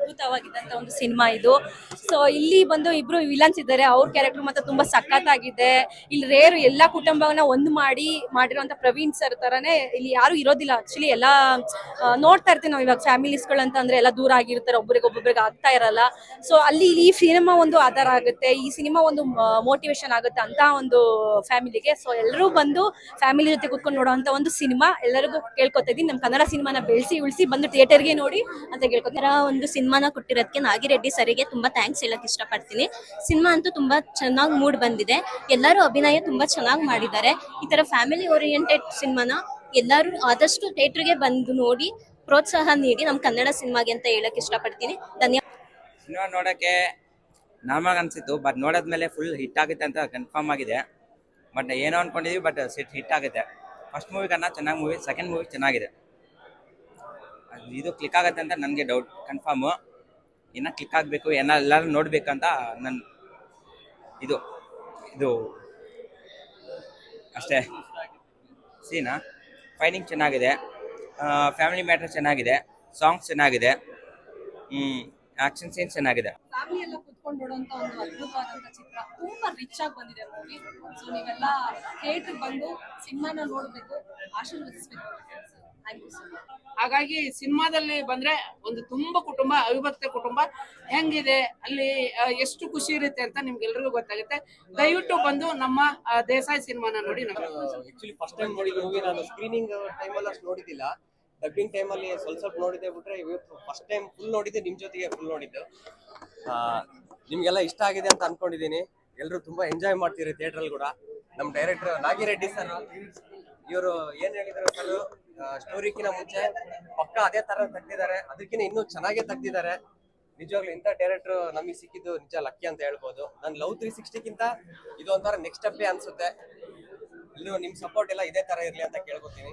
ಅದ್ಭುತವಾಗಿದ್ದಂತ ಒಂದು ಸಿನಿಮಾ ಇದು. ಸೊ ಇಲ್ಲಿ ಬಂದು ಇಬ್ರು ವಿಲನ್ಸ್ ಇದ್ದಾರೆ, ಅವ್ರ ಕ್ಯಾರೆಕ್ಟರ್ ಮಾತ್ರ ತುಂಬಾ ಸಖತ್ತಾಗಿದೆ. ಇಲ್ಲಿ ರೇರು ಎಲ್ಲಾ ಕುಟುಂಬವನ್ನ ಒಂದು ಮಾಡಿರುವಂತ ಪ್ರವೀಣ್ ಸರ್ ತರನೇ ಇಲ್ಲಿ ಯಾರು ಇರೋದಿಲ್ಲ. ಆಕ್ಚುಲಿ ಎಲ್ಲಾ ನೋಡ್ತಾ ಇರ್ತೀವಿ ನಾವು ಇವಾಗ ಫ್ಯಾಮಿಲೀಸ್ಗಳು ಅಂತ ಅಂದ್ರೆ ಎಲ್ಲ ದೂರ ಆಗಿರ್ತಾರೆ, ಒಬ್ಬರಿಗೆ ಆಗ್ತಾ ಇರಲ್ಲ. ಸೊ ಅಲ್ಲಿ ಈ ಸಿನಿಮಾ ಒಂದು ಆಧಾರ ಆಗುತ್ತೆ, ಈ ಸಿನಿಮಾ ಒಂದು ಮೋಟಿವೇಶನ್ ಆಗುತ್ತೆ ಅಂತ ಒಂದು ಫ್ಯಾಮಿಲಿಗೆ. ಸೊ ಎಲ್ಲರೂ ಬಂದು ಫ್ಯಾಮಿಲಿ ಜೊತೆ ಕೂತ್ಕೊಂಡು ನೋಡುವಂತ ಒಂದು ಸಿನಿಮಾ. ಎಲ್ಲರಿಗೂ ಕೇಳ್ಕೊತಾ ಇದೀನಿ, ನಮ್ಮ ಕನ್ನಡ ಸಿನಿಮಾನ ಬೆಳೆಸಿ ಉಳಿಸಿ ಬಂದು ಥಿಯೇಟರ್ಗೆ ನೋಡಿ ಅಂತ ಕೇಳ್ಕೊತಾರೆ. ಒಂದು ಸಿನಿಮಾನ ಕೊಟ್ಟಿರೋದಕ್ಕೆ ನಾಗಿರೆಡ್ಡಿ ಸರಿಗೆ ತುಂಬಾ ಥ್ಯಾಂಕ್ಸ್ ಹೇಳಕ್ ಇಷ್ಟಪಡ್ತೀನಿ. ಸಿನಿಮಾ ಅಂತೂ ತುಂಬಾ ಚೆನ್ನಾಗಿ ಮೂಡ್ ಬಂದಿದೆ, ಎಲ್ಲರೂ ಅಭಿನಯ ತುಂಬಾ ಚೆನ್ನಾಗಿ ಮಾಡಿದ್ದಾರೆ. ಈ ತರ ಫ್ಯಾಮಿಲಿ ಓರಿಯೆಂಟೆಡ್ ಸಿನಿಮಾನ ಎಲ್ಲರೂ ಆದಷ್ಟು ಥಿಯೇಟರ್ಗೆ ಬಂದು ನೋಡಿ ಪ್ರೋತ್ಸಾಹ ನೀಡಿ ನಮ್ಮ ಕನ್ನಡ ಸಿನಿಮಾಗೆ ಅಂತ ಹೇಳಕ್ ಇಷ್ಟಪಡ್ತೀನಿ. ಧನ್ಯವಾದ. ಸಿನಿಮಾ ನೋಡೋಕ್ಕೆ ನಾರ್ಮಲ್ ಅನಿಸಿತ್ತು, ಬಟ್ ನೋಡೋದ್ಮೇಲೆ ಫುಲ್ ಹಿಟ್ ಆಗುತ್ತೆ ಅಂತ ಕನ್ಫರ್ಮ್ ಆಗಿದೆ. ಬಟ್ ಏನೋ ಅಂದ್ಕೊಂಡಿದ್ವಿ, ಬಟ್ ಹಿಟ್ ಆಗುತ್ತೆ. ಫಸ್ಟ್ ಮೂವಿ ಕన్నా ಚೆನ್ನಾಗಿ ಮೂವಿ, ಸೆಕೆಂಡ್ ಮೂವಿ ಚೆನ್ನಾಗಿದೆ. ಇದು ಕ್ಲಿಕ್ ಆಗುತ್ತೆ ಅಂತ ನನಗೆ ಡೌಟ್ ಕನ್ಫರ್ಮು. ಇನ್ನು ಕ್ಲಿಕ್ ಆಗಬೇಕು, ಎಲ್ಲರೂ ನೋಡಬೇಕಂತ ನನ್ನ ಇದು ಇದು ಅಷ್ಟೇ. ಸೀನಾ ಫೈಟಿಂಗ್ ಚೆನ್ನಾಗಿದೆ, ಫ್ಯಾಮಿಲಿ ಮ್ಯಾಟರ್ ಚೆನ್ನಾಗಿದೆ, ಸಾಂಗ್ಸ್ ಚೆನ್ನಾಗಿದೆ, ಆಕ್ಷನ್ ಸೀನ್ ಚೆನ್ನಾಗಿದೆ. ಫ್ಯಾಮಿಲಿ ಎಲ್ಲ ಕುತ್ಕೊಂಡು ನೋಡುವಂತ ಒಂದು ಅದ್ಭುತವಾದಂತ ಚಿತ್ರ, ತುಂಬಾ ರಿಚ್ ಆಗಿ ಬಂದಿದೆ ಮೂವಿ. ಸೊ ನೀವೆಲ್ಲ ಥಿಯೇಟರ್ ಬಂದು ಸಿನಿಮಾನ ನೋಡ್ಬೇಕು, ಆಶೀರ್ವದಿಸ್ಬೇಕು. Thank you so much. ಹಾಗಾಗಿ ಸಿನಿಮಾದಲ್ಲಿ ಬಂದ್ರೆ ಒಂದು ತುಂಬಾ ಕುಟುಂಬ, ಅವಿಭಕ್ತ ಕುಟುಂಬ ಹೆಂಗಿದೆ ಅಲ್ಲಿ ಎಷ್ಟು ಖುಷಿ ಇರುತ್ತೆ ಅಂತ ನಿಮ್ಗೆಲ್ರಿಗೂ ಗೊತ್ತಾಗುತ್ತೆ. ದಯವಿಟ್ಟು ಬಂದು ನಮ್ಮ ದೇಸಾಯಿ ಸಿನಿಮಾನ ನೋಡಿ. ಆಕ್ಚುಲಿ ಫಸ್ಟ್ ಟೈಮ್ ನೋಡಿದ ಮೂವಿ ನಾನು ಸ್ಕ್ರೀನಿಂಗ್ ಟೈಮಲ್ಲಿ ಅಷ್ಟು ನೋಡಿದ್ದಿಲ್ಲ, ಡಬ್ಬಿಂಗ್ ಟೈಮಲ್ಲಿ ಸ್ವಲ್ಪ ನೋಡಿದ್ದೆ ಬಿಟ್ರೆ ಇವತ್ತು ಫಸ್ಟ್ ಟೈಮ್ ಫುಲ್ ನೋಡಿದ್ದೆ, ನಿಮ್ಮ ಜೊತೆಗೆ ಫುಲ್ ನೋಡಿದ್ದು. ನಿಮ್ಗೆಲ್ಲ ಇಷ್ಟ ಆಗಿದೆ ಅಂತ ಅನ್ಕೊಂಡಿದ್ದೀನಿ. ಎಲ್ಲರೂ ತುಂಬಾ ಎಂಜಾಯ್ ಮಾಡ್ತೀರಿ ಥಿಯೇಟ್ರಲ್ಲಿ ಕೂಡ. ನಮ್ಮ ಡೈರೆಕ್ಟರ್ ನಾಗಿರೆಡ್ಡಿ ಸರ್ ಇವರು ಏನ್ ಹೇಳಿದ್ರು ಸರ್, ಸ್ಟೋರಿಕಿನ ಮುಂಚೆ ಪಕ್ಕ ಅದೇ ತರ ತೆಗ್ದಿದ್ದಾರೆ, ಅದಕ್ಕಿಂತ ಇನ್ನೂ ಚೆನ್ನಾಗೇ ತೆಗ್ದಿದ್ದಾರೆ. ನಿಜವಾಗ್ಲೂ ಇಂಥ ಡೈರೆಕ್ಟರ್ ನಮಗೆ ಸಿಕ್ಕಿದ್ದು ನಿಜ ಲಕ್ಕಿ ಅಂತ ಹೇಳ್ಬೋದು. ನಾನು ಲವ್ 360ಗಿಂತ ಇದು ಒಂಥರ ನೆಕ್ಸ್ಟ್ ಸ್ಟೆಪ್ಪೇ ಅನ್ಸುತ್ತೆ. ಇನ್ನು ನಿಮ್ ಸಪೋರ್ಟ್ ಎಲ್ಲ ಇದೇ ತರ ಇರ್ಲಿ ಅಂತ ಕೇಳ್ಕೊತೀನಿ.